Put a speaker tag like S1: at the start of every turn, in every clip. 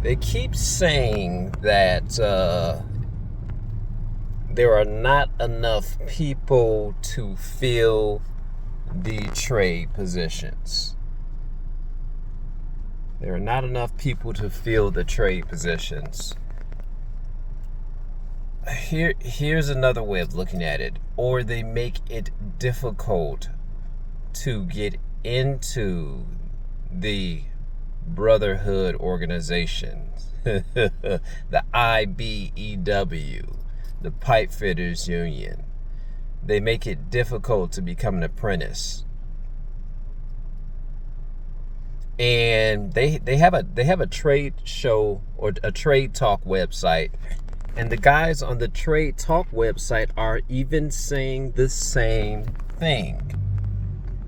S1: They keep saying that there are not enough people to fill the trade positions. There are not enough people to fill the trade positions. Here's another way of looking at it. Or they make it difficult to get into the Brotherhood organizations, the IBEW, the Pipe Fitters Union. They make it difficult to become an apprentice. And they have a trade show or a trade talk website, and the guys on the trade talk website are even saying the same thing.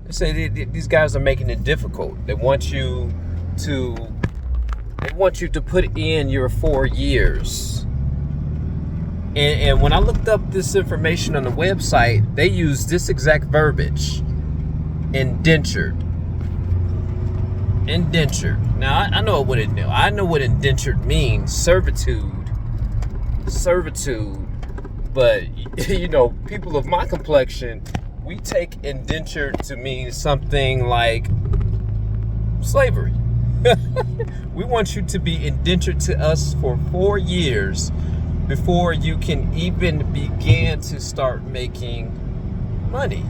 S1: They say these guys are making it difficult. They want you to put in your 4 years. And when I looked up this information on the website, they use this exact verbiage: indentured. Indentured. Now I know what indentured means, servitude. But people of my complexion, we take indentured to mean something like slavery. We want you to be indentured to us for 4 years before you can even begin to start making money.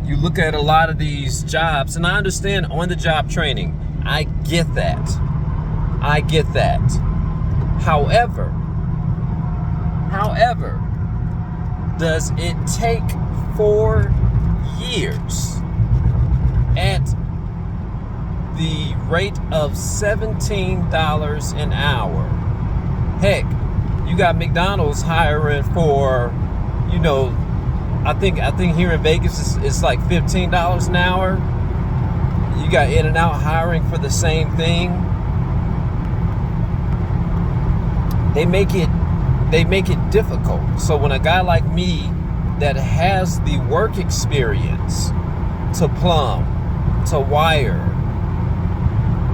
S1: You look at a lot of these jobs, and I understand on-the-job training. I get that. However, does it take 4 years at the rate of $17 an hour? Heck, you got McDonald's hiring for, I think here in Vegas it's like $15 an hour. You got In-N-Out hiring for the same thing. They make it difficult. So when a guy like me that has the work experience to plumb, to wire,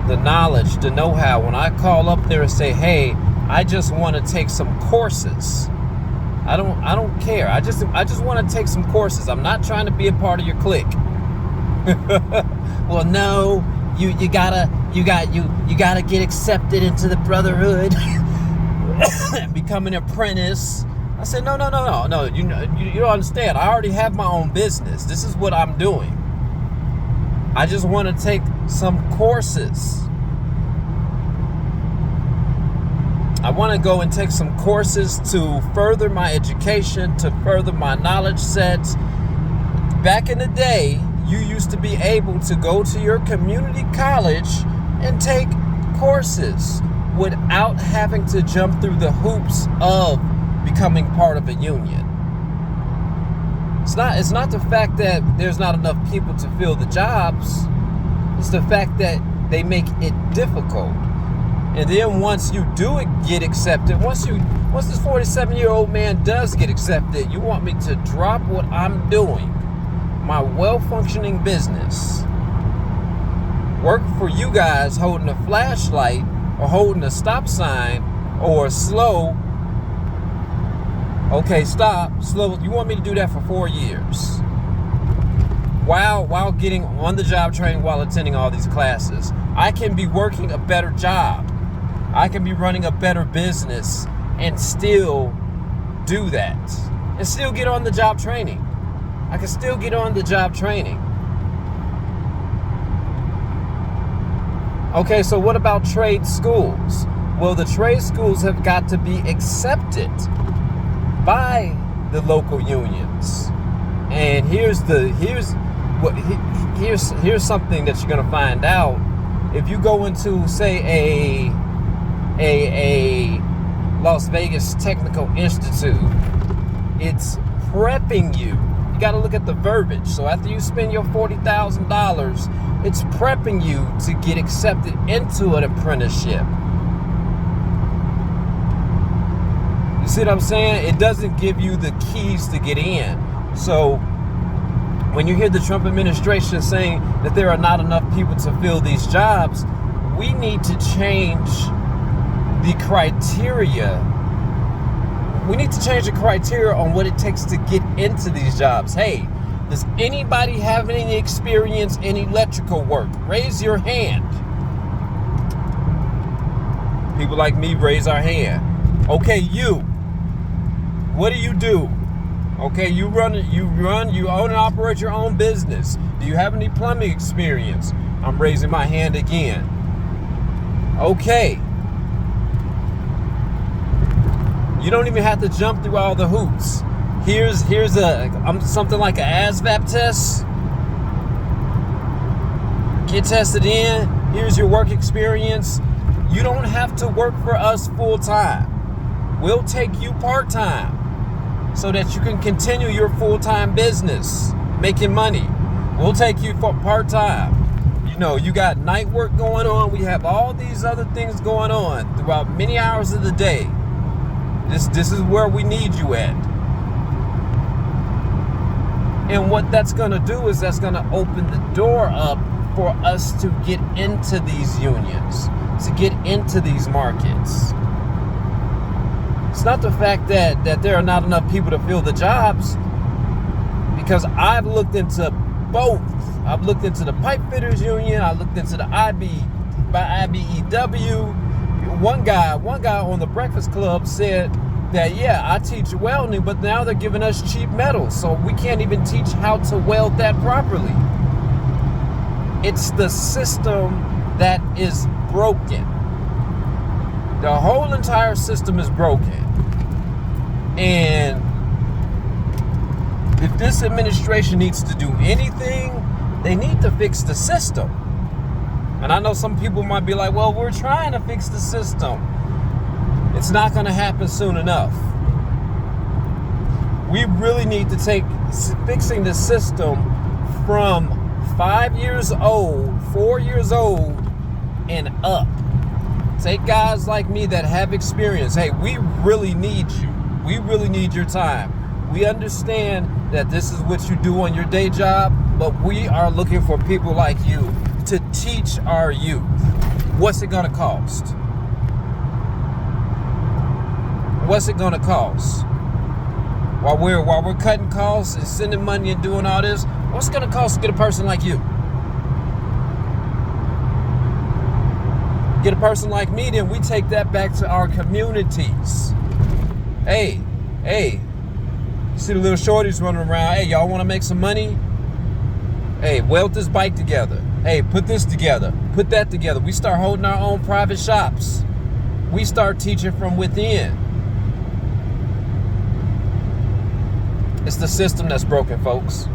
S1: the knowledge, the know-how, when I call up there and say, hey, I just want to take some courses. I don't care. I just want to take some courses. I'm not trying to be a part of your clique. Well, no, you gotta get accepted into the Brotherhood and become an apprentice. I said, no. You don't understand. I already have my own business. This is what I'm doing. I just want to take some courses. I want to go and take some courses to further my education, to further my knowledge sets. Back in the day, you used to be able to go to your community college and take courses without having to jump through the hoops of becoming part of a union. It's not the fact that there's not enough people to fill the jobs. It's the fact that they make it difficult. And then once you do get accepted, once this 47-year-old man does get accepted, you want me to drop what I'm doing, my well-functioning business, work for you guys holding a flashlight or holding a stop sign or slow. Okay, stop, slow. You want me to do that for 4 years while getting on-the-job training, while attending all these classes? I can be working a better job. I can be running a better business and still do that. And still get on the job training. I can still get on the job training. Okay, so what about trade schools? Well, the trade schools have got to be accepted by the local unions. And here's something that you're gonna find out. If you go into, say, a Las Vegas Technical Institute, it's prepping you. You got to look at the verbiage. So after you spend your $40,000, it's prepping you to get accepted into an apprenticeship. You see what I'm saying? It doesn't give you the keys to get in. So When you hear the Trump administration saying that there are not enough people to fill these jobs, we need to change the criteria. We need to change the criteria on what it takes to get into these jobs. Hey, does anybody have any experience in electrical work? Raise your hand. People like me raise our hand. Okay, you. What do you do? Okay, you own and operate your own business. Do you have any plumbing experience? I'm raising my hand again. Okay. You don't even have to jump through all the hoops. Here's something like an ASVAB test. Get tested in. Here's your work experience. You don't have to work for us full time. We'll take you part time so that you can continue your full time business, making money. We'll take you for part time. You know, you got night work going on. We have all these other things going on throughout many hours of the day. This is where we need you at. And what that's going to do is that's going to open the door up for us to get into these unions, to get into these markets. It's not the fact that there are not enough people to fill the jobs, because I've looked into both. I've looked into the pipe fitters union. I looked into the IBEW. One guy on the Breakfast Club said that, yeah, I teach welding, but now they're giving us cheap metal, so we can't even teach how to weld that properly. It's the system that is broken. The whole entire system is broken. And if this administration needs to do anything, they need to fix the system. And I know some people might be like, well, we're trying to fix the system. It's not going to happen soon enough. We really need to take fixing the system from 5 years old, 4 years old, and up. Take guys like me that have experience. Hey, we really need you. We really need your time. We understand that this is what you do on your day job, but we are looking for people like you to teach our youth. What's it gonna cost? What's it gonna cost? While we're cutting costs and sending money and doing all this, what's it gonna cost to get a person like you? Get a person like me, then we take that back to our communities. Hey, you see the little shorties running around. Hey, y'all want to make some money? Hey, weld this bike together. Hey, put this together. Put that together. We start holding our own private shops. We start teaching from within. It's the system that's broken, folks.